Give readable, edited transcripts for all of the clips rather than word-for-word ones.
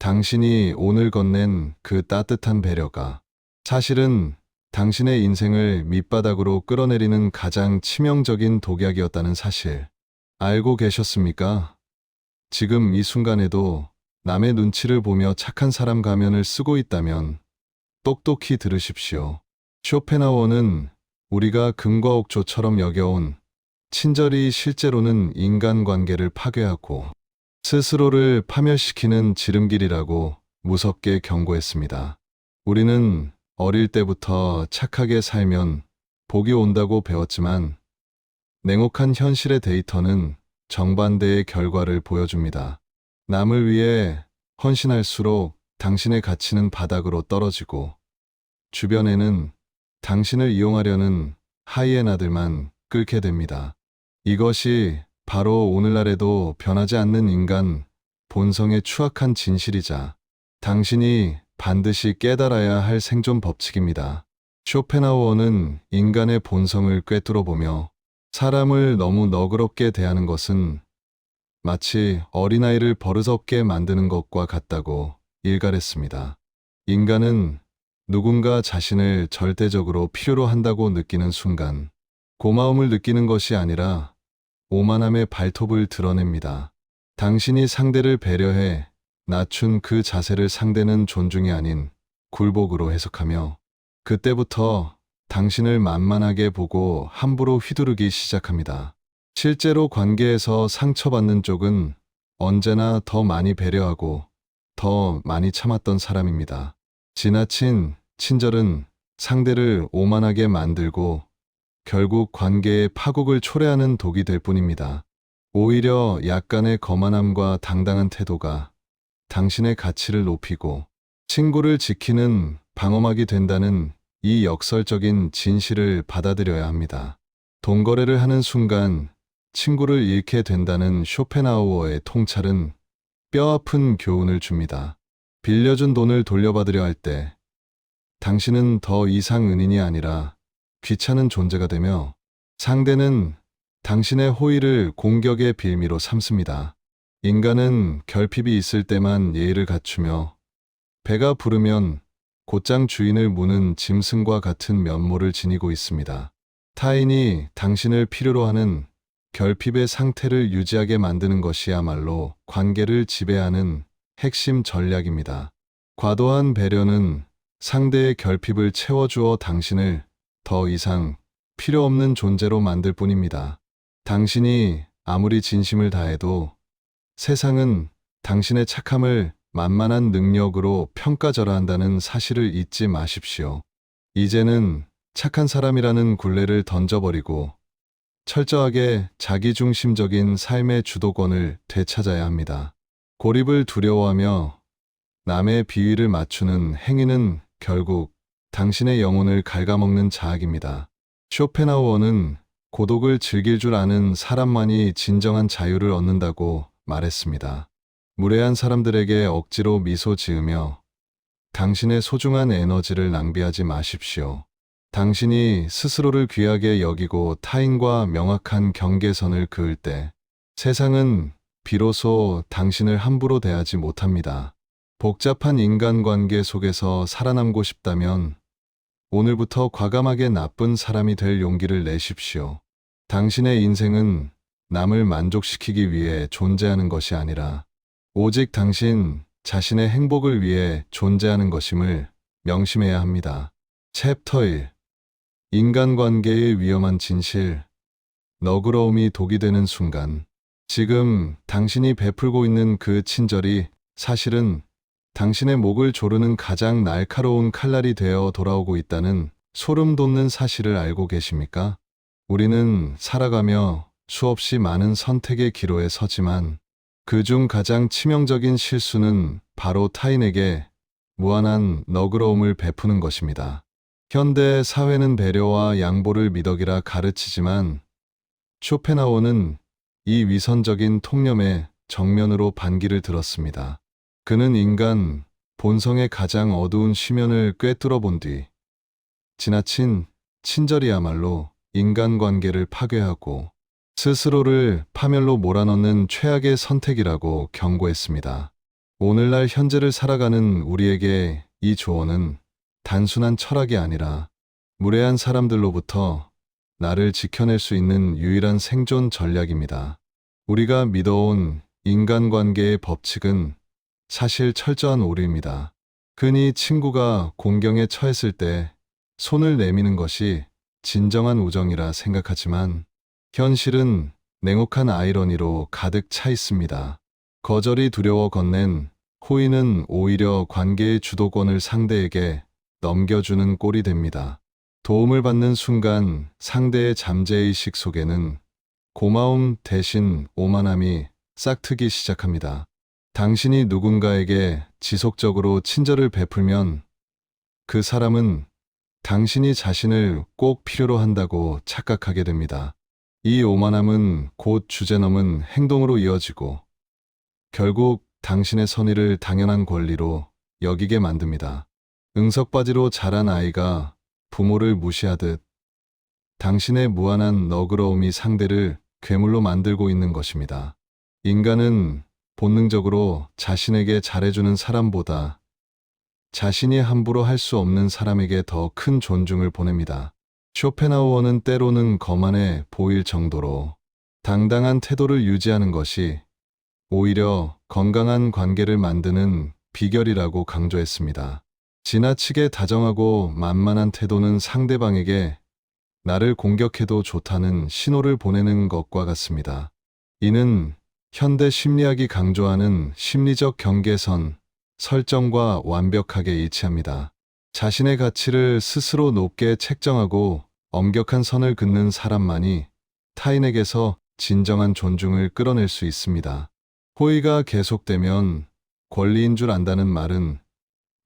당신이 오늘 건넨 그 따뜻한 배려가 사실은 당신의 인생을 밑바닥으로 끌어내리는 가장 치명적인 독약이었다는 사실 알고 계셨습니까? 지금 이 순간에도 남의 눈치를 보며 착한 사람 가면을 쓰고 있다면 똑똑히 들으십시오. 쇼펜하우어는 우리가 금과 옥조처럼 여겨온 친절이 실제로는 인간관계를 파괴하고 스스로를 파멸시키는 지름길이라고 무섭게 경고했습니다. 우리는 어릴 때부터 착하게 살면 복이 온다고 배웠지만 냉혹한 현실의 데이터는 정반대의 결과를 보여줍니다. 남을 위해 헌신할수록 당신의 가치는 바닥으로 떨어지고 주변에는 당신을 이용하려는 하이에나들만 끓게 됩니다. 이것이 바로 오늘날에도 변하지 않는 인간 본성의 추악한 진실이자 당신이 반드시 깨달아야 할 생존 법칙입니다. 쇼펜하우어는 인간의 본성을 꿰뚫어보며 사람을 너무 너그럽게 대하는 것은 마치 어린아이를 버릇없게 만드는 것과 같다고 일갈했습니다. 인간은 누군가 자신을 절대적으로 필요로 한다고 느끼는 순간 고마움을 느끼는 것이 아니라 오만함의 발톱을 드러냅니다. 당신이 상대를 배려해 낮춘 그 자세를 상대는 존중이 아닌 굴복으로 해석하며 그때부터 당신을 만만하게 보고 함부로 휘두르기 시작합니다. 실제로 관계에서 상처받는 쪽은 언제나 더 많이 배려하고 더 많이 참았던 사람입니다. 지나친 친절은 상대를 오만하게 만들고 결국 관계의 파국을 초래하는 독이 될 뿐입니다. 오히려 약간의 거만함과 당당한 태도가 당신의 가치를 높이고 친구를 지키는 방어막이 된다는 이 역설적인 진실을 받아들여야 합니다. 돈거래를 하는 순간 친구를 잃게 된다는 쇼펜하우어의 통찰은 뼈아픈 교훈을 줍니다. 빌려준 돈을 돌려받으려 할 때 당신은 더 이상 은인이 아니라 귀찮은 존재가 되며 상대는 당신의 호의를 공격의 빌미로 삼습니다. 인간은 결핍이 있을 때만 예의를 갖추며 배가 부르면 곧장 주인을 무는 짐승과 같은 면모를 지니고 있습니다. 타인이 당신을 필요로 하는 결핍의 상태를 유지하게 만드는 것이야말로 관계를 지배하는 핵심 전략입니다. 과도한 배려는 상대의 결핍을 채워주어 당신을 더 이상 필요 없는 존재로 만들 뿐입니다. 당신이 아무리 진심을 다해도 세상은 당신의 착함을 만만한 능력으로 평가절하한다는 사실을 잊지 마십시오. 이제는 착한 사람이라는 굴레를 던져버리고 철저하게 자기중심적인 삶의 주도권을 되찾아야 합니다. 고립을 두려워하며 남의 비위를 맞추는 행위는 결국 당신의 영혼을 갉아먹는 자학입니다. 쇼펜하우어는 고독을 즐길 줄 아는 사람만이 진정한 자유를 얻는다고 말했습니다. 무례한 사람들에게 억지로 미소 지으며 당신의 소중한 에너지를 낭비하지 마십시오. 당신이 스스로를 귀하게 여기고 타인과 명확한 경계선을 그을 때 세상은 비로소 당신을 함부로 대하지 못합니다. 복잡한 인간관계 속에서 살아남고 싶다면 오늘부터 과감하게 나쁜 사람이 될 용기를 내십시오. 당신의 인생은 남을 만족시키기 위해 존재하는 것이 아니라 오직 당신 자신의 행복을 위해 존재하는 것임을 명심해야 합니다. 챕터 1. 인간관계의 위험한 진실. 너그러움이 독이 되는 순간. 지금 당신이 베풀고 있는 그 친절이 사실은 당신의 목을 조르는 가장 날카로운 칼날이 되어 돌아오고 있다는 소름 돋는 사실을 알고 계십니까? 우리는 살아가며 수없이 많은 선택의 기로에 서지만 그중 가장 치명적인 실수는 바로 타인에게 무한한 너그러움을 베푸는 것입니다. 현대 사회는 배려와 양보를 미덕이라 가르치지만 쇼펜하우어는 이 위선적인 통념에 정면으로 반기를 들었습니다. 그는 인간 본성의 가장 어두운 심연을 꿰뚫어 본 뒤 지나친 친절이야말로 인간관계를 파괴하고 스스로를 파멸로 몰아넣는 최악의 선택이라고 경고했습니다. 오늘날 현재를 살아가는 우리에게 이 조언은 단순한 철학이 아니라 무례한 사람들로부터 나를 지켜낼 수 있는 유일한 생존 전략입니다. 우리가 믿어온 인간관계의 법칙은 사실 철저한 오류입니다. 흔히 친구가 공경에 처했을 때 손을 내미는 것이 진정한 우정이라 생각하지만 현실은 냉혹한 아이러니로 가득 차 있습니다. 거절이 두려워 건넨 호의는 오히려 관계의 주도권을 상대에게 넘겨주는 꼴이 됩니다. 도움을 받는 순간 상대의 잠재의식 속에는 고마움 대신 오만함이 싹트기 시작합니다. 당신이 누군가에게 지속적으로 친절을 베풀면 그 사람은 당신이 자신을 꼭 필요로 한다고 착각하게 됩니다. 이 오만함은 곧 주제 넘은 행동으로 이어지고 결국 당신의 선의를 당연한 권리로 여기게 만듭니다. 응석바지로 자란 아이가 부모를 무시하듯 당신의 무한한 너그러움이 상대를 괴물로 만들고 있는 것입니다. 인간은 본능적으로 자신에게 잘해주는 사람보다 자신이 함부로 할 수 없는 사람에게 더 큰 존중을 보냅니다. 쇼펜하우어는 때로는 거만해 보일 정도로 당당한 태도를 유지하는 것이 오히려 건강한 관계를 만드는 비결이라고 강조했습니다. 지나치게 다정하고 만만한 태도는 상대방에게 나를 공격해도 좋다는 신호를 보내는 것과 같습니다. 이는 현대 심리학이 강조하는 심리적 경계선 설정과 완벽하게 일치합니다. 자신의 가치를 스스로 높게 책정하고 엄격한 선을 긋는 사람만이 타인에게서 진정한 존중을 끌어낼 수 있습니다. 호의가 계속되면 권리인 줄 안다는 말은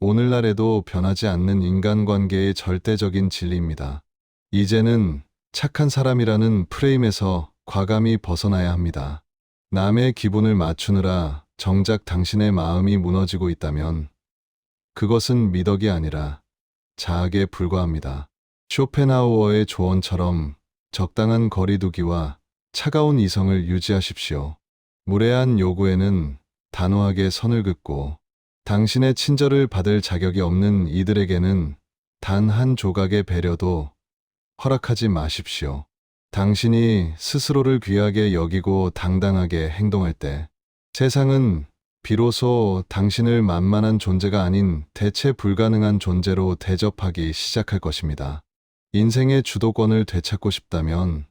오늘날에도 변하지 않는 인간관계의 절대적인 진리입니다. 이제는 착한 사람이라는 프레임에서 과감히 벗어나야 합니다. 남의 기분을 맞추느라 정작 당신의 마음이 무너지고 있다면 그것은 미덕이 아니라 자학에 불과합니다. 쇼펜하우어의 조언처럼 적당한 거리두기와 차가운 이성을 유지하십시오. 무례한 요구에는 단호하게 선을 긋고 당신의 친절을 받을 자격이 없는 이들에게는 단 한 조각의 배려도 허락하지 마십시오. 당신이 스스로를 귀하게 여기고 당당하게 행동할 때 세상은 비로소 당신을 만만한 존재가 아닌 대체 불가능한 존재로 대접하기 시작할 것입니다. 인생의 주도권을 되찾고 싶다면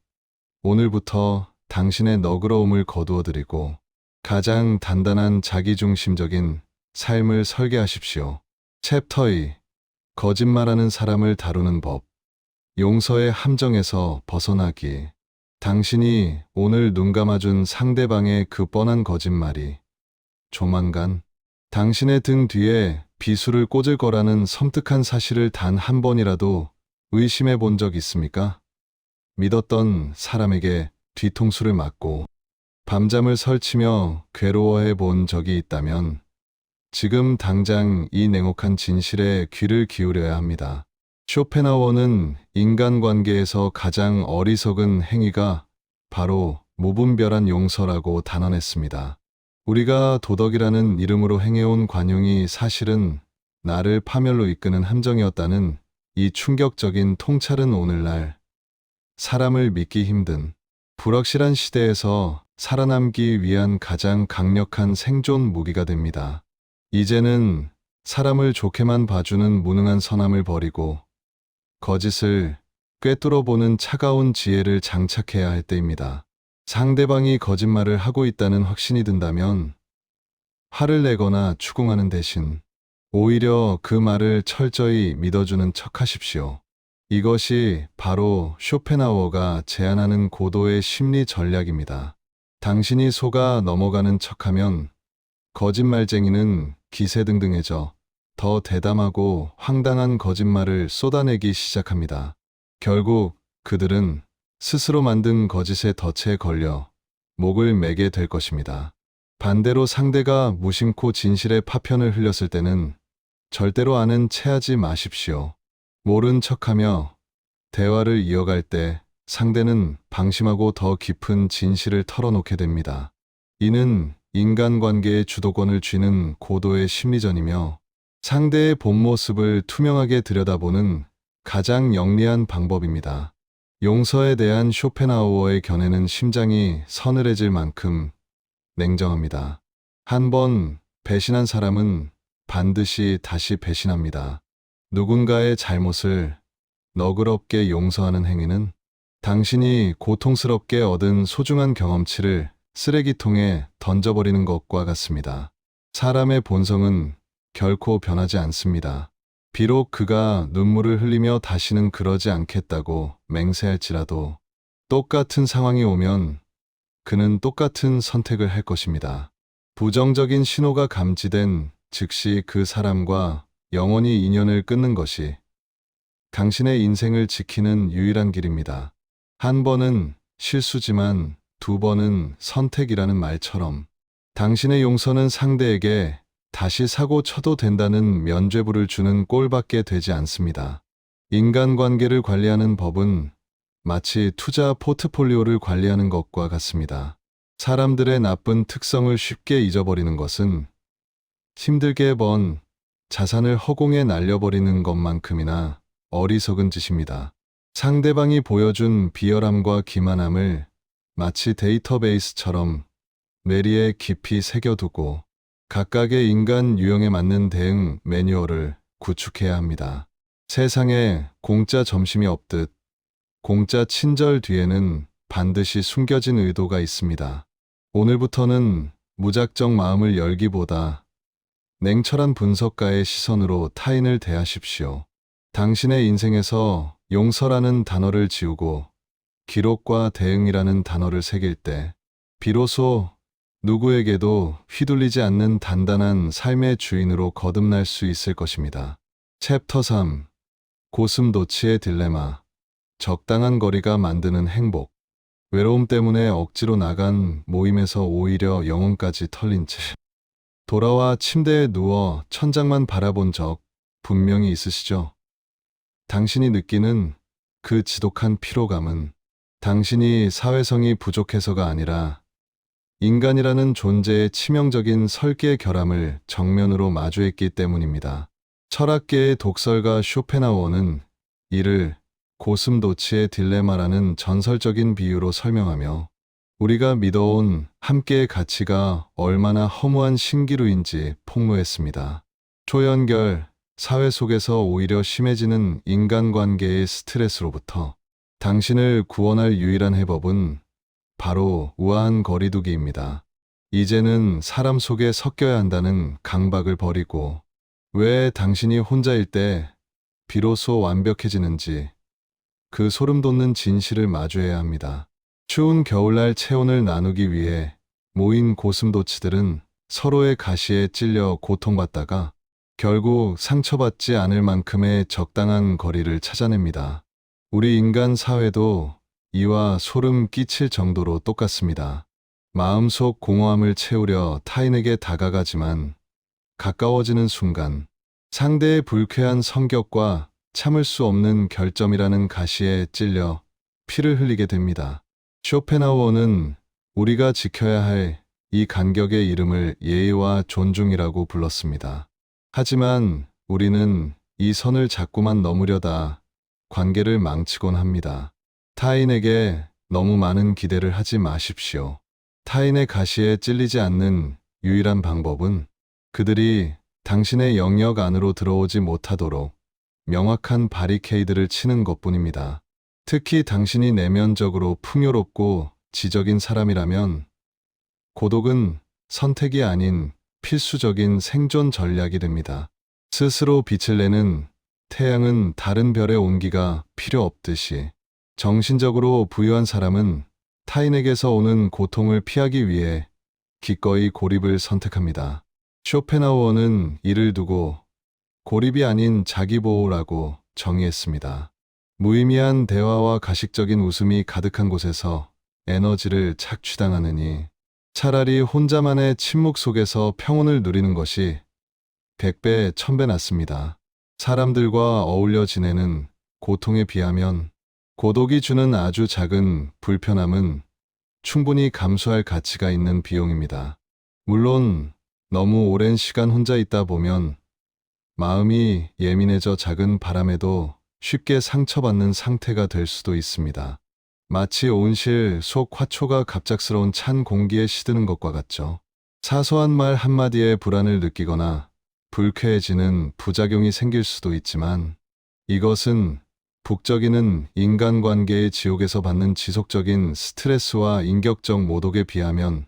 오늘부터 당신의 너그러움을 거두어드리고 가장 단단한 자기중심적인 삶을 설계하십시오. 챕터 2. 거짓말하는 사람을 다루는 법. 용서의 함정에서 벗어나기. 당신이 오늘 눈 감아준 상대방의 그 뻔한 거짓말이 조만간 당신의 등 뒤에 비수를 꽂을 거라는 섬뜩한 사실을 단 한 번이라도 의심해 본 적 있습니까? 믿었던 사람에게 뒤통수를 맞고 밤잠을 설치며 괴로워해 본 적이 있다면 지금 당장 이 냉혹한 진실에 귀를 기울여야 합니다. 쇼펜하우어는 인간관계에서 가장 어리석은 행위가 바로 무분별한 용서라고 단언했습니다. 우리가 도덕이라는 이름으로 행해온 관용이 사실은 나를 파멸로 이끄는 함정이었다는 이 충격적인 통찰은 오늘날 사람을 믿기 힘든 불확실한 시대에서 살아남기 위한 가장 강력한 생존 무기가 됩니다. 이제는 사람을 좋게만 봐주는 무능한 선함을 버리고 거짓을 꿰뚫어 보는 차가운 지혜를 장착해야 할 때입니다. 상대방이 거짓말을 하고 있다는 확신이 든다면 화를 내거나 추궁하는 대신 오히려 그 말을 철저히 믿어주는 척하십시오. 이것이 바로 쇼펜하우어가 제안하는 고도의 심리 전략입니다. 당신이 속아 넘어가는 척하면 거짓말쟁이는 기세등등해져 더 대담하고 황당한 거짓말을 쏟아내기 시작합니다. 결국 그들은 스스로 만든 거짓의 덫에 걸려 목을 매게 될 것입니다. 반대로 상대가 무심코 진실의 파편을 흘렸을 때는 절대로 아는 체하지 마십시오. 모른 척하며 대화를 이어갈 때 상대는 방심하고 더 깊은 진실을 털어놓게 됩니다. 이는 인간관계의 주도권을 쥐는 고도의 심리전이며 상대의 본 모습을 투명하게 들여다보는 가장 영리한 방법입니다. 용서에 대한 쇼펜하우어의 견해는 심장이 서늘해질 만큼 냉정합니다. 한 번 배신한 사람은 반드시 다시 배신합니다. 누군가의 잘못을 너그럽게 용서하는 행위는 당신이 고통스럽게 얻은 소중한 경험치를 쓰레기통에 던져버리는 것과 같습니다. 사람의 본성은 결코 변하지 않습니다. 비록 그가 눈물을 흘리며 다시는 그러지 않겠다고 맹세할지라도 똑같은 상황이 오면 그는 똑같은 선택을 할 것입니다. 부정적인 신호가 감지된 즉시 그 사람과 영원히 인연을 끊는 것이 당신의 인생을 지키는 유일한 길입니다. 한 번은 실수지만 두 번은 선택이라는 말처럼 당신의 용서는 상대에게 다시 사고 쳐도 된다는 면죄부를 주는 꼴밖에 되지 않습니다. 인간관계를 관리하는 법은 마치 투자 포트폴리오를 관리하는 것과 같습니다. 사람들의 나쁜 특성을 쉽게 잊어버리는 것은 힘들게 번 자산을 허공에 날려버리는 것만큼이나 어리석은 짓입니다. 상대방이 보여준 비열함과 기만함을 마치 데이터베이스처럼 뇌리에 깊이 새겨두고 각각의 인간 유형에 맞는 대응 매뉴얼을 구축해야 합니다. 세상에 공짜 점심이 없듯 공짜 친절 뒤에는 반드시 숨겨진 의도가 있습니다. 오늘부터는 무작정 마음을 열기보다 냉철한 분석가의 시선으로 타인을 대하십시오. 당신의 인생에서 용서라는 단어를 지우고 기록과 대응이라는 단어를 새길 때 비로소 누구에게도 휘둘리지 않는 단단한 삶의 주인으로 거듭날 수 있을 것입니다. 챕터 3. 고슴도치의 딜레마. 적당한 거리가 만드는 행복. 외로움 때문에 억지로 나간 모임에서 오히려 영혼까지 털린 채 돌아와 침대에 누워 천장만 바라본 적 분명히 있으시죠? 당신이 느끼는 그 지독한 피로감은 당신이 사회성이 부족해서가 아니라 인간이라는 존재의 치명적인 설계의 결함을 정면으로 마주했기 때문입니다. 철학계의 독설가 쇼펜하우어는 이를 고슴도치의 딜레마라는 전설적인 비유로 설명하며 우리가 믿어온 함께의 가치가 얼마나 허무한 신기루인지 폭로했습니다. 초연결, 사회 속에서 오히려 심해지는 인간관계의 스트레스로부터 당신을 구원할 유일한 해법은 바로 우아한 거리두기입니다. 이제는 사람 속에 섞여야 한다는 강박을 버리고 왜 당신이 혼자일 때 비로소 완벽해지는지 그 소름 돋는 진실을 마주해야 합니다. 추운 겨울날 체온을 나누기 위해 모인 고슴도치들은 서로의 가시에 찔려 고통받다가 결국 상처받지 않을 만큼의 적당한 거리를 찾아냅니다. 우리 인간 사회도 이와 소름 끼칠 정도로 똑같습니다. 마음속 공허함을 채우려 타인에게 다가가지만 가까워지는 순간 상대의 불쾌한 성격과 참을 수 없는 결점이라는 가시에 찔려 피를 흘리게 됩니다. 쇼펜하우어는 우리가 지켜야 할 이 간격의 이름을 예의와 존중이라고 불렀습니다. 하지만 우리는 이 선을 자꾸만 넘으려다 관계를 망치곤 합니다. 타인에게 너무 많은 기대를 하지 마십시오. 타인의 가시에 찔리지 않는 유일한 방법은 그들이 당신의 영역 안으로 들어오지 못하도록 명확한 바리케이드를 치는 것뿐입니다. 특히 당신이 내면적으로 풍요롭고 지적인 사람이라면 고독은 선택이 아닌 필수적인 생존 전략이 됩니다. 스스로 빛을 내는 태양은 다른 별의 온기가 필요 없듯이 정신적으로 부유한 사람은 타인에게서 오는 고통을 피하기 위해 기꺼이 고립을 선택합니다. 쇼펜하우어는 이를 두고 고립이 아닌 자기보호라고 정의했습니다. 무의미한 대화와 가식적인 웃음이 가득한 곳에서 에너지를 착취당하느니 차라리 혼자만의 침묵 속에서 평온을 누리는 것이 100배, 1000배 낫습니다. 사람들과 어울려 지내는 고통에 비하면 고독이 주는 아주 작은 불편함은 충분히 감수할 가치가 있는 비용입니다. 물론 너무 오랜 시간 혼자 있다 보면 마음이 예민해져 작은 바람에도 쉽게 상처받는 상태가 될 수도 있습니다. 마치 온실 속 화초가 갑작스러운 찬 공기에 시드는 것과 같죠. 사소한 말 한마디에 불안을 느끼거나 불쾌해지는 부작용이 생길 수도 있지만 이것은 북적이는 인간관계의 지옥에서 받는 지속적인 스트레스와 인격적 모독에 비하면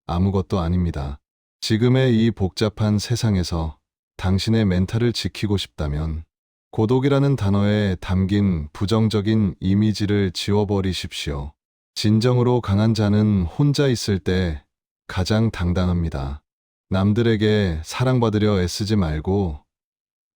아무것도 아닙니다. 지금의 이 복잡한 세상에서 당신의 멘탈을 지키고 싶다면 고독이라는 단어에 담긴 부정적인 이미지를 지워버리십시오. 진정으로 강한 자는 혼자 있을 때 가장 당당합니다. 남들에게 사랑받으려 애쓰지 말고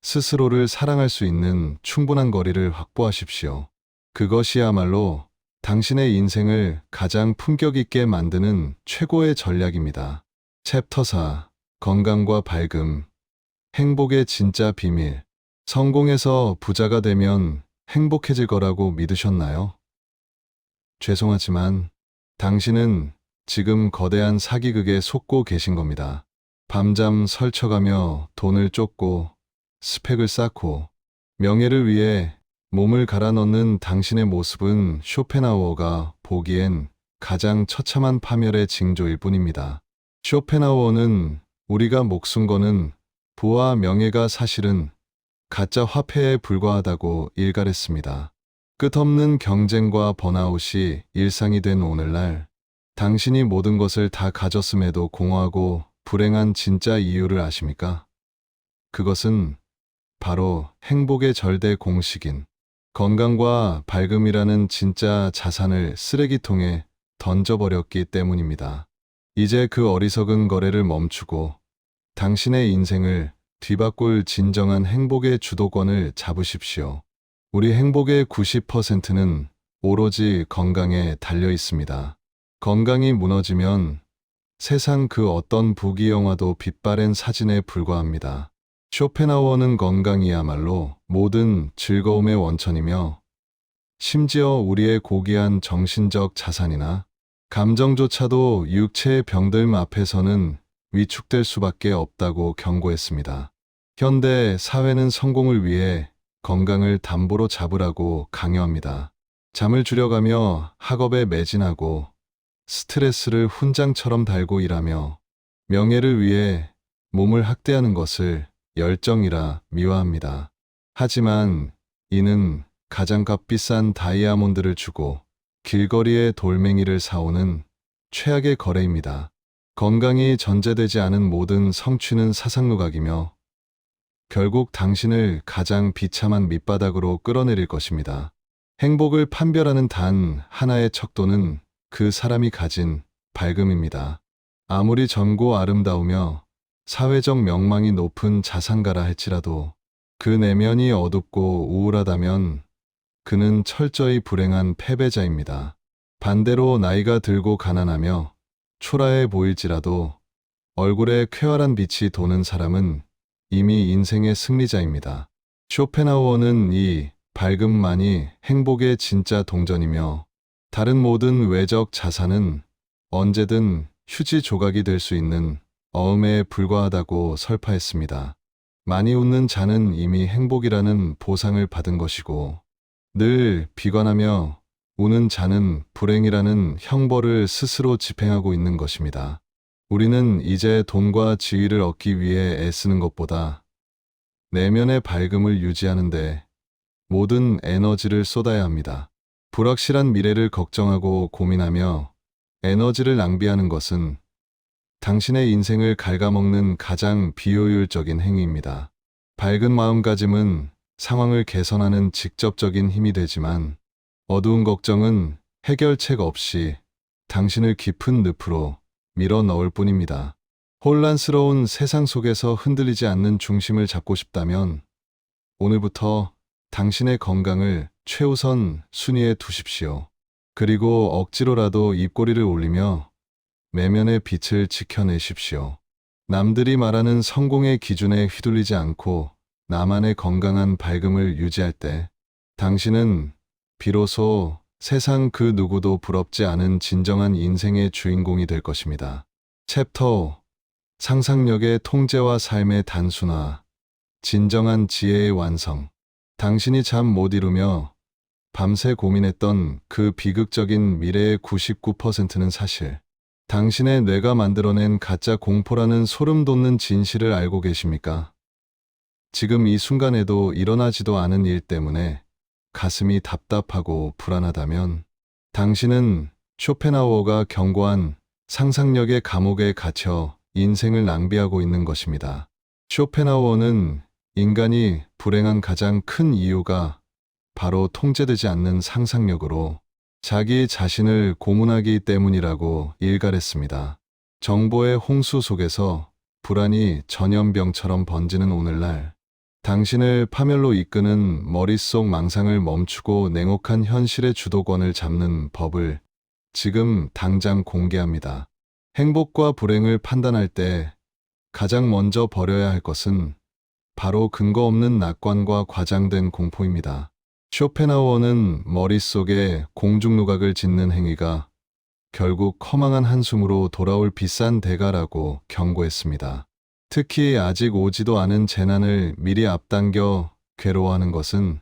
스스로를 사랑할 수 있는 충분한 거리를 확보하십시오. 그것이야말로 당신의 인생을 가장 품격 있게 만드는 최고의 전략입니다. 챕터 4. 건강과 밝음. 행복의 진짜 비밀. 성공해서 부자가 되면 행복해질 거라고 믿으셨나요? 죄송하지만 당신은 지금 거대한 사기극에 속고 계신 겁니다. 밤잠 설쳐가며 돈을 쫓고 스펙을 쌓고 명예를 위해 몸을 갈아 넣는 당신의 모습은 쇼펜하우어가 보기엔 가장 처참한 파멸의 징조일 뿐입니다. 쇼펜하우어는 우리가 목숨 거는 부와 명예가 사실은 가짜 화폐에 불과하다고 일갈했습니다. 끝없는 경쟁과 번아웃이 일상이 된 오늘날, 당신이 모든 것을 다 가졌음에도 공허하고 불행한 진짜 이유를 아십니까? 그것은 바로 행복의 절대 공식인 건강과 밝음이라는 진짜 자산을 쓰레기통에 던져버렸기 때문입니다. 이제 그 어리석은 거래를 멈추고 당신의 인생을 뒤바꿀 진정한 행복의 주도권을 잡으십시오. 우리 행복의 90%는 오로지 건강에 달려 있습니다. 건강이 무너지면 세상 그 어떤 부귀영화도 빛바랜 사진에 불과합니다. 쇼펜하우어는 건강이야말로 모든 즐거움의 원천이며 심지어 우리의 고귀한 정신적 자산이나 감정조차도 육체의 병들 앞에서는 위축될 수밖에 없다고 경고했습니다. 현대 사회는 성공을 위해 건강을 담보로 잡으라고 강요합니다. 잠을 줄여가며 학업에 매진하고 스트레스를 훈장처럼 달고 일하며 명예를 위해 몸을 학대하는 것을 열정이라 미화합니다. 하지만 이는 가장 값비싼 다이아몬드를 주고 길거리에 돌멩이를 사오는 최악의 거래입니다. 건강이 전제되지 않은 모든 성취는 사상누각이며 결국 당신을 가장 비참한 밑바닥으로 끌어내릴 것입니다. 행복을 판별하는 단 하나의 척도는 그 사람이 가진 밝음입니다. 아무리 젊고 아름다우며 사회적 명망이 높은 자산가라 할지라도 그 내면이 어둡고 우울하다면 그는 철저히 불행한 패배자입니다. 반대로 나이가 들고 가난하며 초라해 보일지라도 얼굴에 쾌활한 빛이 도는 사람은 이미 인생의 승리자입니다. 쇼펜하우어는 이 밝음만이 행복의 진짜 동전이며 다른 모든 외적 자산은 언제든 휴지 조각이 될 수 있는 어음에 불과하다고 설파했습니다. 많이 웃는 자는 이미 행복이라는 보상을 받은 것이고 늘 비관하며 우는 자는 불행이라는 형벌을 스스로 집행하고 있는 것입니다. 우리는 이제 돈과 지위를 얻기 위해 애쓰는 것보다 내면의 밝음을 유지하는 데 모든 에너지를 쏟아야 합니다. 불확실한 미래를 걱정하고 고민하며 에너지를 낭비하는 것은 당신의 인생을 갉아먹는 가장 비효율적인 행위입니다. 밝은 마음가짐은 상황을 개선하는 직접적인 힘이 되지만 어두운 걱정은 해결책 없이 당신을 깊은 늪으로 밀어 넣을 뿐입니다. 혼란스러운 세상 속에서 흔들리지 않는 중심을 잡고 싶다면 오늘부터 당신의 건강을 최우선 순위에 두십시오. 그리고 억지로라도 입꼬리를 올리며 내면의 빛을 지켜내십시오. 남들이 말하는 성공의 기준에 휘둘리지 않고 나만의 건강한 밝음을 유지할 때 당신은 비로소 세상 그 누구도 부럽지 않은 진정한 인생의 주인공이 될 것입니다. 챕터 5. 상상력의 통제와 삶의 단순화, 진정한 지혜의 완성. 당신이 잠 못 이루며 밤새 고민했던 그 비극적인 미래의 99%는 사실, 당신의 뇌가 만들어낸 가짜 공포라는 소름 돋는 진실을 알고 계십니까? 지금 이 순간에도 일어나지도 않은 일 때문에 가슴이 답답하고 불안하다면 당신은 쇼펜하우어가 경고한 상상력의 감옥에 갇혀 인생을 낭비하고 있는 것입니다. 쇼펜하우어는 인간이 불행한 가장 큰 이유가 바로 통제되지 않는 상상력으로 자기 자신을 고문하기 때문이라고 일갈했습니다. 정보의 홍수 속에서 불안이 전염병처럼 번지는 오늘날, 당신을 파멸로 이끄는 머릿속 망상을 멈추고 냉혹한 현실의 주도권을 잡는 법을 지금 당장 공개합니다. 행복과 불행을 판단할 때 가장 먼저 버려야 할 것은 바로 근거 없는 낙관과 과장된 공포입니다. 쇼펜하우어는 머릿속에 공중누각을 짓는 행위가 결국 허망한 한숨으로 돌아올 비싼 대가라고 경고했습니다. 특히 아직 오지도 않은 재난을 미리 앞당겨 괴로워하는 것은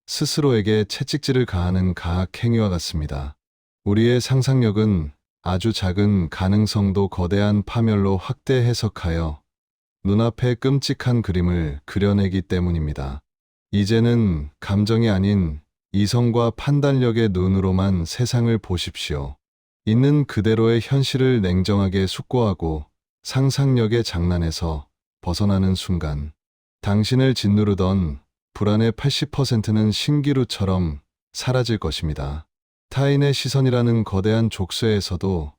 스스로에게 채찍질을 가하는 가학 행위와 같습니다. 우리의 상상력은 아주 작은 가능성도 거대한 파멸로 확대 해석하여 눈앞에 끔찍한 그림을 그려내기 때문입니다. 이제는 감정이 아닌 이성과 판단력의 눈으로만 세상을 보십시오. 있는 그대로의 현실을 냉정하게 숙고하고 상상력의 장난에서 벗어나는 순간, 당신을 짓누르던 불안의 80%는 신기루처럼 사라질 것입니다. 타인의 시선이라는 거대한 족쇄에서도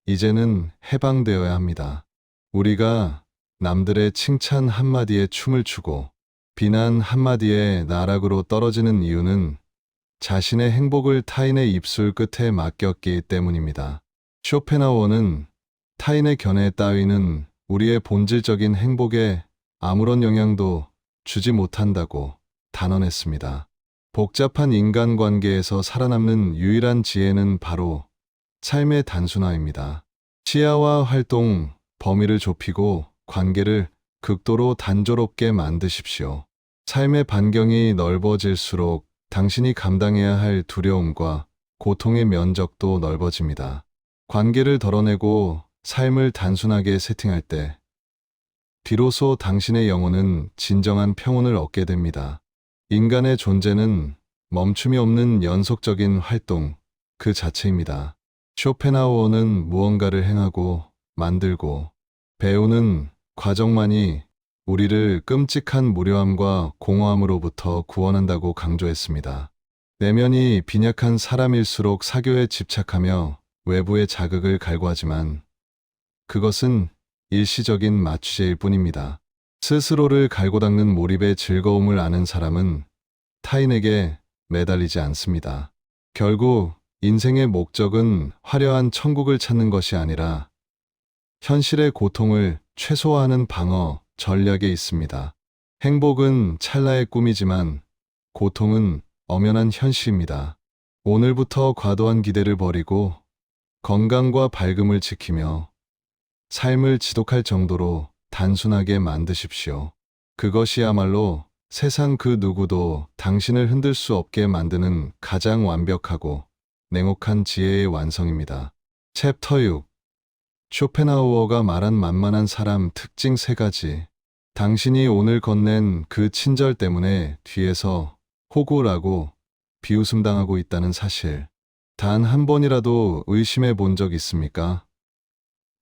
이제는 해방되어야 합니다. 우리가 남들의 칭찬 한마디에 춤을 추고 비난 한마디에 나락으로 떨어지는 이유는 자신의 행복을 타인의 입술 끝에 맡겼기 때문입니다. 쇼펜하우어는 타인의 견해 따위는 우리의 본질적인 행복에 아무런 영향도 주지 못한다고 단언했습니다. 복잡한 인간관계에서 살아남는 유일한 지혜는 바로 삶의 단순화입니다. 시야와 활동 범위를 좁히고 관계를 극도로 단조롭게 만드십시오. 삶의 반경이 넓어질수록 당신이 감당해야 할 두려움과 고통의 면적도 넓어집니다. 관계를 덜어내고 삶을 단순하게 세팅할 때 비로소 당신의 영혼은 진정한 평온을 얻게 됩니다. 인간의 존재는 멈춤이 없는 연속적인 활동 그 자체입니다. 쇼펜하우어는 무언가를 행하고 만들고 배우는 과정만이 우리를 끔찍한 무료함과 공허함으로부터 구원한다고 강조했습니다. 내면이 빈약한 사람일수록 사교에 집착하며 외부의 자극을 갈구하지만 그것은 일시적인 마취제일 뿐입니다. 스스로를 갈고 닦는 몰입의 즐거움을 아는 사람은 타인에게 매달리지 않습니다. 결국 인생의 목적은 화려한 천국을 찾는 것이 아니라 현실의 고통을 최소화하는 방어 전략에 있습니다. 행복은 찰나의 꿈이지만 고통은 엄연한 현실입니다. 오늘부터 과도한 기대를 버리고 건강과 밝음을 지키며 삶을 지독할 정도로 단순하게 만드십시오. 그것이야말로 세상 그 누구도 당신을 흔들 수 없게 만드는 가장 완벽하고 냉혹한 지혜의 완성입니다. 챕터 6. 쇼펜하우어가 말한 만만한 사람 특징 3가지. 당신이 오늘 건넨 그 친절 때문에 뒤에서 호구라고 비웃음당하고 있다는 사실, 단 한 번이라도 의심해 본 적 있습니까?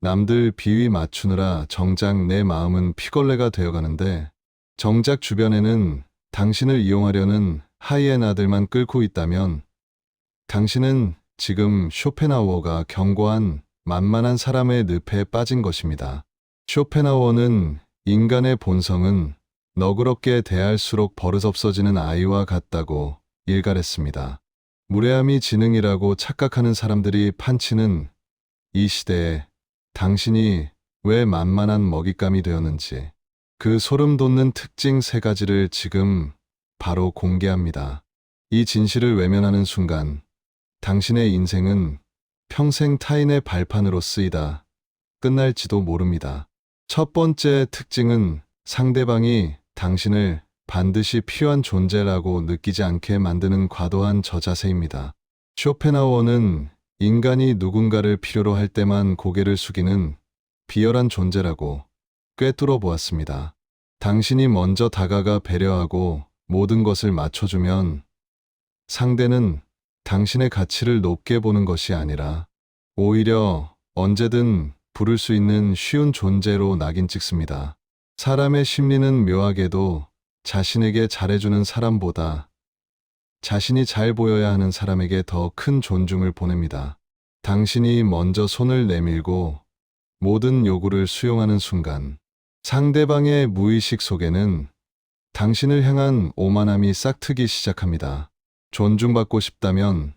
남들 비위 맞추느라 정작 내 마음은 피걸레가 되어가는데 정작 주변에는 당신을 이용하려는 하이에나들만 끓고 있다면 당신은 지금 쇼펜하우어가 경고한 만만한 사람의 늪에 빠진 것입니다. 쇼펜하우어는 인간의 본성은 너그럽게 대할수록 버릇없어지는 아이와 같다고 일갈했습니다. 무례함이 지능이라고 착각하는 사람들이 판치는 이 시대에 당신이 왜 만만한 먹잇감이 되었는지 그 소름 돋는 특징 3가지를 지금 바로 공개합니다. 이 진실을 외면하는 순간 당신의 인생은 평생 타인의 발판으로 쓰이다 끝날지도 모릅니다. 첫 번째 특징은 상대방이 당신을 반드시 필요한 존재라고 느끼지 않게 만드는 과도한 저자세입니다. 쇼펜하우어는 인간이 누군가를 필요로 할 때만 고개를 숙이는 비열한 존재라고 꿰뚫어 보았습니다. 당신이 먼저 다가가 배려하고 모든 것을 맞춰주면 상대는 당신의 가치를 높게 보는 것이 아니라 오히려 언제든 부를 수 있는 쉬운 존재로 낙인 찍습니다. 사람의 심리는 묘하게도 자신에게 잘해주는 사람보다 자신이 잘 보여야 하는 사람에게 더 큰 존중을 보냅니다. 당신이 먼저 손을 내밀고 모든 요구를 수용하는 순간 상대방의 무의식 속에는 당신을 향한 오만함이 싹트기 시작합니다. 존중받고 싶다면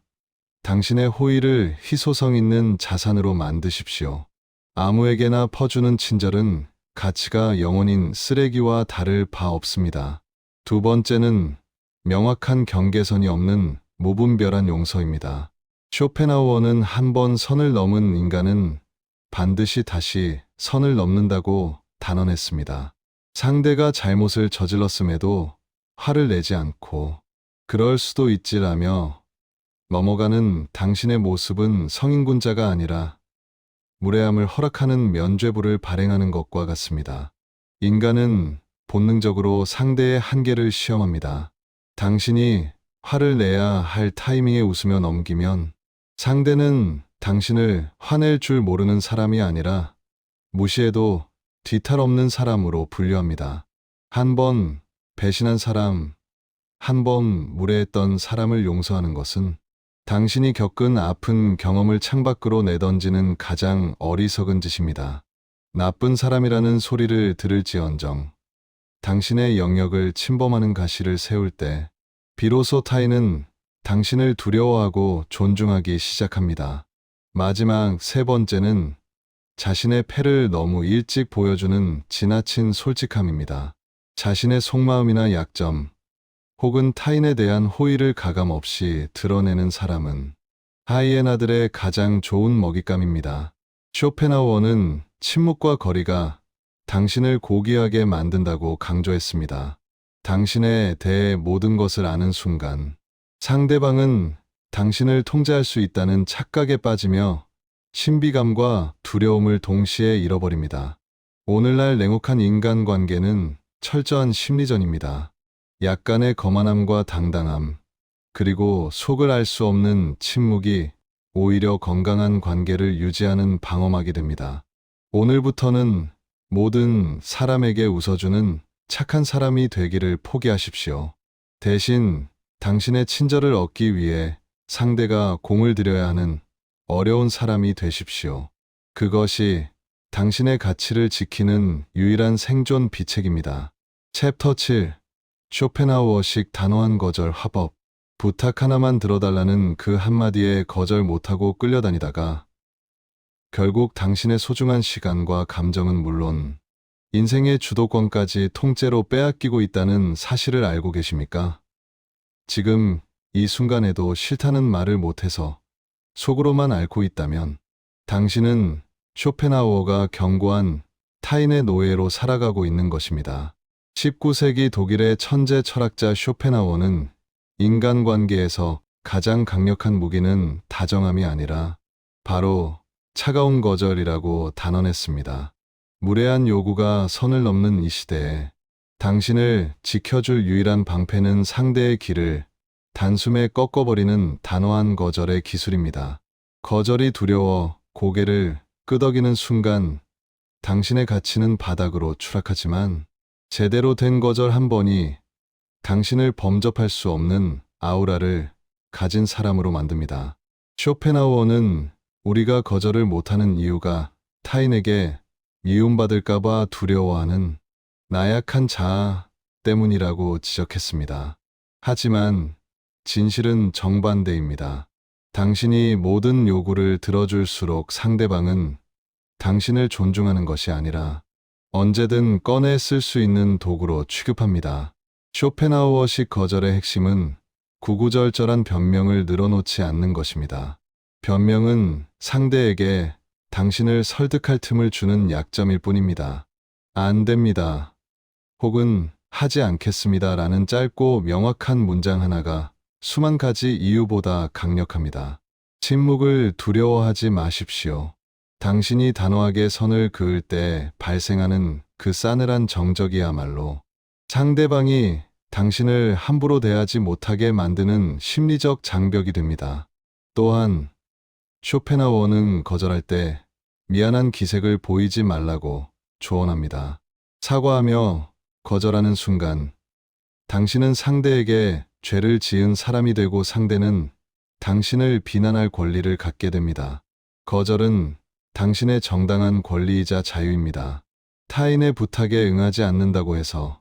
당신의 호의를 희소성 있는 자산으로 만드십시오. 아무에게나 퍼주는 친절은 가치가 0원인 쓰레기와 다를 바 없습니다. 두 번째는 명확한 경계선이 없는 무분별한 용서입니다. 쇼펜하우어는 한 번 선을 넘은 인간은 반드시 다시 선을 넘는다고 단언했습니다. 상대가 잘못을 저질렀음에도 화를 내지 않고 그럴 수도 있지라며 넘어가는 당신의 모습은 성인군자가 아니라 무례함을 허락하는 면죄부를 발행하는 것과 같습니다. 인간은 본능적으로 상대의 한계를 시험합니다. 당신이 화를 내야 할 타이밍에 웃으며 넘기면 상대는 당신을 화낼 줄 모르는 사람이 아니라 무시해도 뒤탈 없는 사람으로 분류합니다. 한 번 배신한 사람, 한 번 무례했던 사람을 용서하는 것은 당신이 겪은 아픈 경험을 창밖으로 내던지는 가장 어리석은 짓입니다. 나쁜 사람이라는 소리를 들을지언정 당신의 영역을 침범하는 가시를 세울 때 비로소 타인은 당신을 두려워하고 존중하기 시작합니다. 마지막 세 번째는 자신의 패를 너무 일찍 보여주는 지나친 솔직함입니다. 자신의 속마음이나 약점, 혹은 타인에 대한 호의를 가감없이 드러내는 사람은 하이에나들의 가장 좋은 먹잇감입니다. 쇼펜하우어는 침묵과 거리가 당신을 고귀하게 만든다고 강조했습니다. 당신에 대해 모든 것을 아는 순간 상대방은 당신을 통제할 수 있다는 착각에 빠지며 신비감과 두려움을 동시에 잃어버립니다. 오늘날 냉혹한 인간관계는 철저한 심리전입니다. 약간의 거만함과 당당함, 그리고 속을 알 수 없는 침묵이 오히려 건강한 관계를 유지하는 방어막이 됩니다. 오늘부터는 모든 사람에게 웃어주는 착한 사람이 되기를 포기하십시오. 대신 당신의 친절을 얻기 위해 상대가 공을 들여야 하는 어려운 사람이 되십시오. 그것이 당신의 가치를 지키는 유일한 생존 비책입니다. 챕터 7. 쇼펜하우어식 단호한 거절 화법. 부탁 하나만 들어달라는 그 한마디에 거절 못하고 끌려다니다가 결국 당신의 소중한 시간과 감정은 물론 인생의 주도권까지 통째로 빼앗기고 있다는 사실을 알고 계십니까? 지금 이 순간에도 싫다는 말을 못해서 속으로만 앓고 있다면 당신은 쇼펜하우어가 경고한 타인의 노예로 살아가고 있는 것입니다. 19세기 독일의 천재 철학자 쇼펜하우어는 인간관계에서 가장 강력한 무기는 다정함이 아니라 바로 차가운 거절이라고 단언했습니다. 무례한 요구가 선을 넘는 이 시대에 당신을 지켜줄 유일한 방패는 상대의 길을 단숨에 꺾어버리는 단호한 거절의 기술입니다. 거절이 두려워 고개를 끄덕이는 순간 당신의 가치는 바닥으로 추락하지만 제대로 된 거절 한 번이 당신을 범접할 수 없는 아우라를 가진 사람으로 만듭니다. 쇼펜하우어는 우리가 거절을 못하는 이유가 타인에게 미움받을까봐 두려워하는 나약한 자아 때문이라고 지적했습니다. 하지만 진실은 정반대입니다. 당신이 모든 요구를 들어줄수록 상대방은 당신을 존중하는 것이 아니라 언제든 꺼내 쓸 수 있는 도구로 취급합니다. 쇼펜하우어식 거절의 핵심은 구구절절한 변명을 늘어놓지 않는 것입니다. 변명은 상대에게 당신을 설득할 틈을 주는 약점일 뿐입니다. 안 됩니다. 혹은 하지 않겠습니다. 라는 짧고 명확한 문장 하나가 수만 가지 이유보다 강력합니다. 침묵을 두려워하지 마십시오. 당신이 단호하게 선을 그을 때 발생하는 그 싸늘한 정적이야말로 상대방이 당신을 함부로 대하지 못하게 만드는 심리적 장벽이 됩니다. 또한 쇼펜하우어는 거절할 때 미안한 기색을 보이지 말라고 조언합니다. 사과하며 거절하는 순간 당신은 상대에게 죄를 지은 사람이 되고 상대는 당신을 비난할 권리를 갖게 됩니다. 거절은 당신의 정당한 권리이자 자유입니다. 타인의 부탁에 응하지 않는다고 해서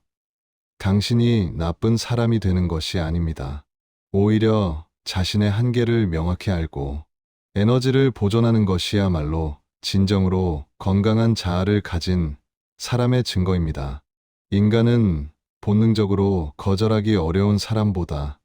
당신이 나쁜 사람이 되는 것이 아닙니다. 오히려 자신의 한계를 명확히 알고 에너지를 보존하는 것이야말로 진정으로 건강한 자아를 가진 사람의 증거입니다. 인간은 본능적으로 거절하기 어려운 사람보다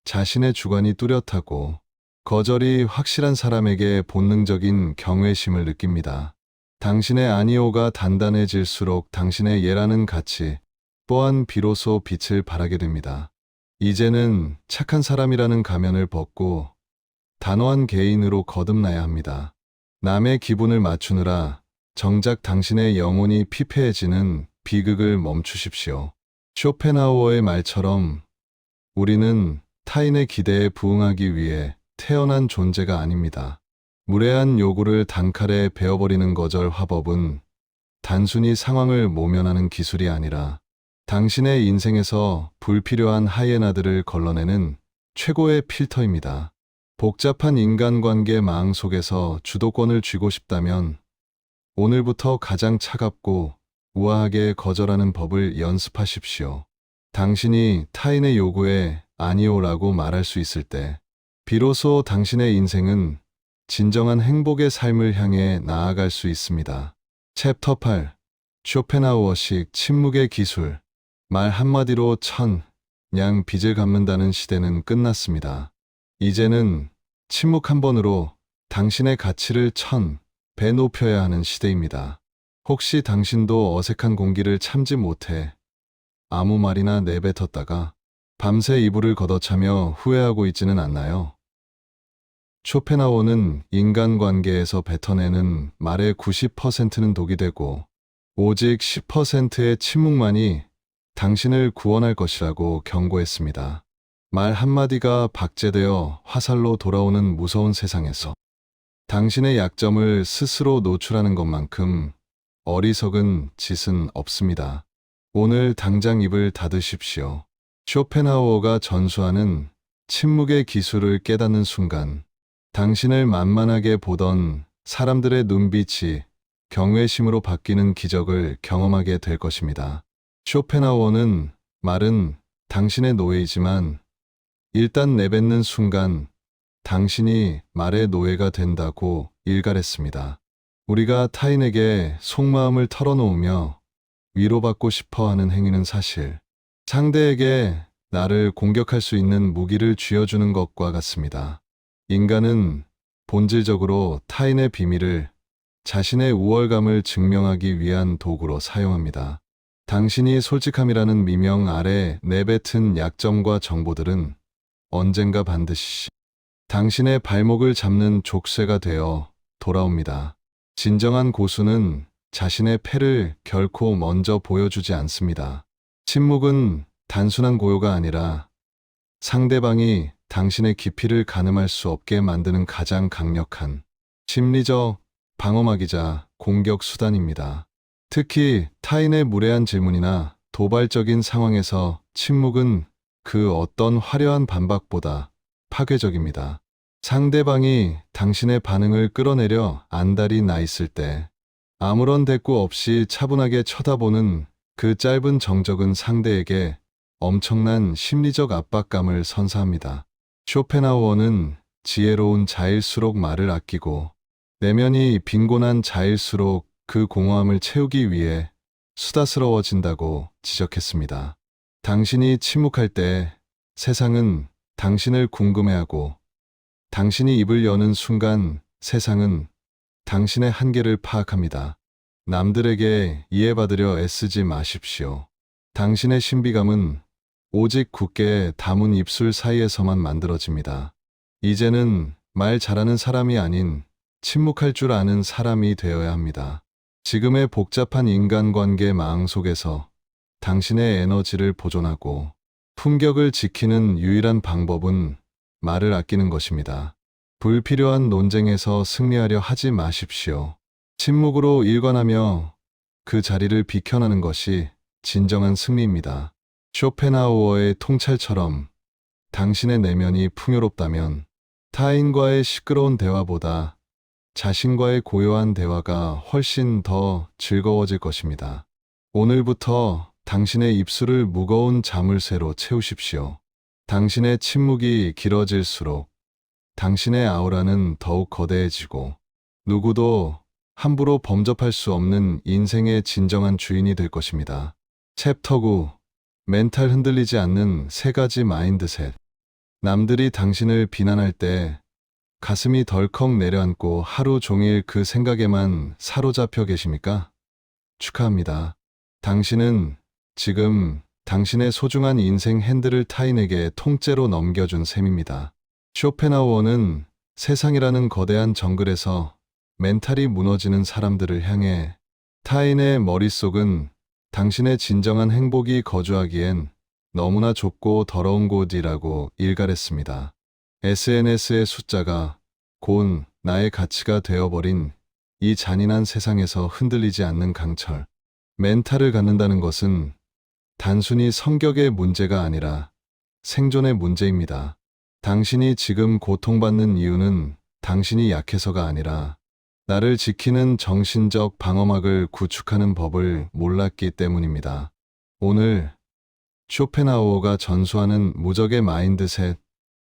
자신의 주관이 뚜렷하고 거절이 확실한 사람에게 본능적인 경외심을 느낍니다. 당신의 아니오가 단단해질수록 당신의 예라는 가치 또한 비로소 빛을 발하게 됩니다. 이제는 착한 사람이라는 가면을 벗고 단호한 개인으로 거듭나야 합니다. 남의 기분을 맞추느라 정작 당신의 영혼이 피폐해지는 비극을 멈추십시오. 쇼펜하우어의 말처럼 우리는 타인의 기대에 부응하기 위해 태어난 존재가 아닙니다. 무례한 요구를 단칼에 베어버리는 거절 화법은 단순히 상황을 모면하는 기술이 아니라 당신의 인생에서 불필요한 하이에나들을 걸러내는 최고의 필터입니다. 복잡한 인간관계 망 속에서 주도권을 쥐고 싶다면 오늘부터 가장 차갑고 우아하게 거절하는 법을 연습하십시오. 당신이 타인의 요구에 아니오라고 말할 수 있을 때 비로소 당신의 인생은 진정한 행복의 삶을 향해 나아갈 수 있습니다. 챕터 8. 쇼펜하우어식 침묵의 기술. 말 한마디로 양 빚을 갚는다는 시대는 끝났습니다. 이제는 침묵 한 번으로 당신의 가치를 1000배 높여야 하는 시대입니다. 혹시 당신도 어색한 공기를 참지 못해 아무 말이나 내뱉었다가 밤새 이불을 걷어차며 후회하고 있지는 않나요? 쇼펜하우어는 인간관계에서 뱉어내는 말의 90%는 독이 되고 오직 10%의 침묵만이 당신을 구원할 것이라고 경고했습니다. 말 한마디가 박제되어 화살로 돌아오는 무서운 세상에서 당신의 약점을 스스로 노출하는 것만큼 어리석은 짓은 없습니다. 오늘 당장 입을 닫으십시오. 쇼펜하우어가 전수하는 침묵의 기술을 깨닫는 순간 당신을 만만하게 보던 사람들의 눈빛이 경외심으로 바뀌는 기적을 경험하게 될 것입니다. 쇼펜하우어는 말은 당신의 노예이지만 일단 내뱉는 순간 당신이 말의 노예가 된다고 일갈했습니다. 우리가 타인에게 속마음을 털어놓으며 위로받고 싶어 하는 행위는 사실 상대에게 나를 공격할 수 있는 무기를 쥐어주는 것과 같습니다. 인간은 본질적으로 타인의 비밀을 자신의 우월감을 증명하기 위한 도구로 사용합니다. 당신이 솔직함이라는 미명 아래 내뱉은 약점과 정보들은 언젠가 반드시 당신의 발목을 잡는 족쇄가 되어 돌아옵니다. 진정한 고수는 자신의 패를 결코 먼저 보여주지 않습니다. 침묵은 단순한 고요가 아니라 상대방이 당신의 깊이를 가늠할 수 없게 만드는 가장 강력한 심리적 방어막이자 공격 수단입니다. 특히 타인의 무례한 질문이나 도발적인 상황에서 침묵은 그 어떤 화려한 반박보다 파괴적입니다. 상대방이 당신의 반응을 끌어내려 안달이 나 있을 때 아무런 대꾸 없이 차분하게 쳐다보는 그 짧은 정적은 상대에게 엄청난 심리적 압박감을 선사합니다. 쇼펜하우어는 지혜로운 자일수록 말을 아끼고 내면이 빈곤한 자일수록 그 공허함을 채우기 위해 수다스러워진다고 지적했습니다. 당신이 침묵할 때 세상은 당신을 궁금해하고 당신이 입을 여는 순간 세상은 당신의 한계를 파악합니다. 남들에게 이해받으려 애쓰지 마십시오. 당신의 신비감은 오직 굳게 담은 입술 사이에서만 만들어집니다. 이제는 말 잘하는 사람이 아닌 침묵할 줄 아는 사람이 되어야 합니다. 지금의 복잡한 인간관계 망 속에서 당신의 에너지를 보존하고 품격을 지키는 유일한 방법은 말을 아끼는 것입니다. 불필요한 논쟁에서 승리하려 하지 마십시오. 침묵으로 일관하며 그 자리를 비켜나는 것이 진정한 승리입니다. 쇼펜하우어의 통찰처럼 당신의 내면이 풍요롭다면 타인과의 시끄러운 대화보다 자신과의 고요한 대화가 훨씬 더 즐거워질 것입니다. 오늘부터 당신의 입술을 무거운 자물쇠로 채우십시오. 당신의 침묵이 길어질수록 당신의 아우라는 더욱 거대해지고 누구도 함부로 범접할 수 없는 인생의 진정한 주인이 될 것입니다. 챕터 9. 멘탈 흔들리지 않는 3가지 마인드셋. 남들이 당신을 비난할 때 가슴이 덜컥 내려앉고 하루 종일 그 생각에만 사로잡혀 계십니까? 축하합니다. 당신은 지금 당신의 소중한 인생 핸들을 타인에게 통째로 넘겨준 셈입니다. 쇼펜하우어는 세상이라는 거대한 정글에서 멘탈이 무너지는 사람들을 향해 타인의 머릿속은 당신의 진정한 행복이 거주하기엔 너무나 좁고 더러운 곳이라고 일갈했습니다. SNS의 숫자가 곧 나의 가치가 되어버린 이 잔인한 세상에서 흔들리지 않는 강철. 멘탈을 갖는다는 것은 단순히 성격의 문제가 아니라 생존의 문제입니다. 당신이 지금 고통받는 이유는 당신이 약해서가 아니라 나를 지키는 정신적 방어막을 구축하는 법을 몰랐기 때문입니다. 오늘 쇼펜하우어가 전수하는 무적의 마인드셋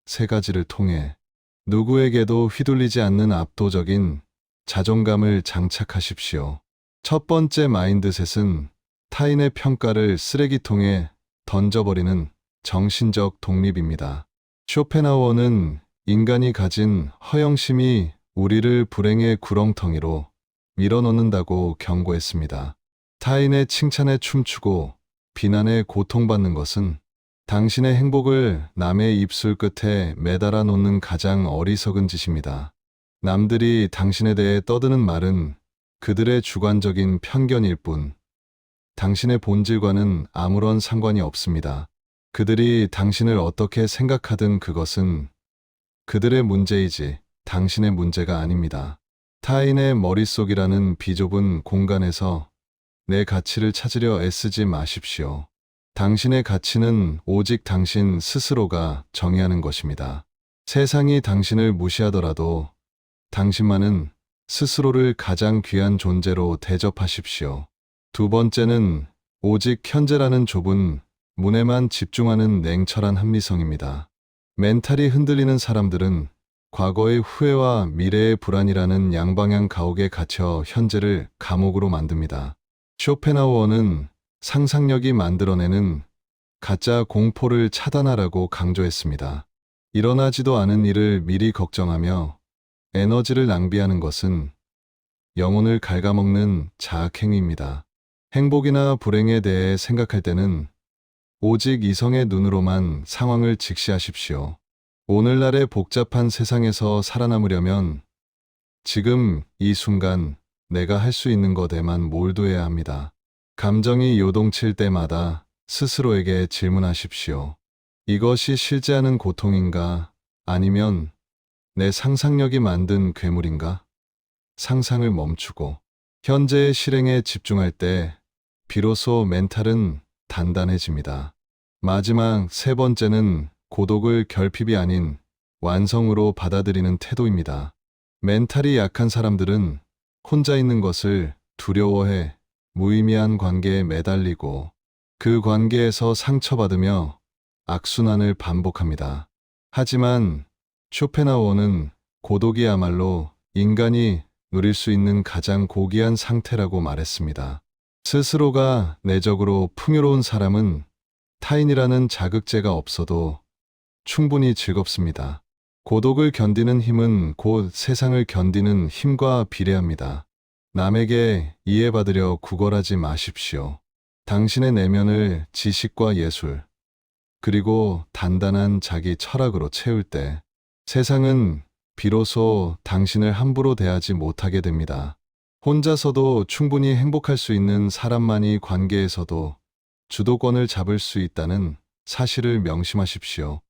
3가지를 통해 누구에게도 휘둘리지 않는 압도적인 자존감을 장착하십시오. 첫 번째 마인드셋은 타인의 평가를 쓰레기통에 던져버리는 정신적 독립입니다. 쇼펜하우어는 인간이 가진 허영심이 우리를 불행의 구렁텅이로 밀어넣는다고 경고했습니다. 타인의 칭찬에 춤추고 비난에 고통받는 것은 당신의 행복을 남의 입술 끝에 매달아 놓는 가장 어리석은 짓입니다. 남들이 당신에 대해 떠드는 말은 그들의 주관적인 편견일 뿐, 당신의 본질과는 아무런 상관이 없습니다. 그들이 당신을 어떻게 생각하든 그것은 그들의 문제이지 당신의 문제가 아닙니다. 타인의 머릿속이라는 비좁은 공간에서 내 가치를 찾으려 애쓰지 마십시오. 당신의 가치는 오직 당신 스스로가 정의하는 것입니다. 세상이 당신을 무시하더라도 당신만은 스스로를 가장 귀한 존재로 대접하십시오. 두 번째는 오직 현재라는 좁은 문에만 집중하는 냉철한 합리성입니다. 멘탈이 흔들리는 사람들은 과거의 후회와 미래의 불안이라는 양방향 가옥에 갇혀 현재를 감옥으로 만듭니다. 쇼펜하우어는 상상력이 만들어내는 가짜 공포를 차단하라고 강조했습니다. 일어나지도 않은 일을 미리 걱정하며 에너지를 낭비하는 것은 영혼을 갉아먹는 자학행위입니다. 행복이나 불행에 대해 생각할 때는 오직 이성의 눈으로만 상황을 직시하십시오. 오늘날의 복잡한 세상에서 살아남으려면 지금 이 순간 내가 할 수 있는 것에만 몰두해야 합니다. 감정이 요동칠 때마다 스스로에게 질문하십시오. 이것이 실제하는 고통인가? 아니면 내 상상력이 만든 괴물인가? 상상을 멈추고 현재의 실행에 집중할 때 비로소 멘탈은 단단해집니다. 마지막 3번째는 고독을 결핍이 아닌 완성으로 받아들이는 태도입니다. 멘탈이 약한 사람들은 혼자 있는 것을 두려워해 무의미한 관계에 매달리고 그 관계에서 상처받으며 악순환을 반복합니다. 하지만 쇼펜하우어는 고독이야말로 인간이 누릴 수 있는 가장 고귀한 상태라고 말했습니다. 스스로가 내적으로 풍요로운 사람은 타인이라는 자극제가 없어도 충분히 즐겁습니다. 고독을 견디는 힘은 곧 세상을 견디는 힘과 비례합니다. 남에게 이해받으려 구걸하지 마십시오. 당신의 내면을 지식과 예술, 그리고 단단한 자기 철학으로 채울 때 세상은 비로소 당신을 함부로 대하지 못하게 됩니다. 혼자서도 충분히 행복할 수 있는 사람만이 관계에서도 주도권을 잡을 수 있다는 사실을 명심하십시오.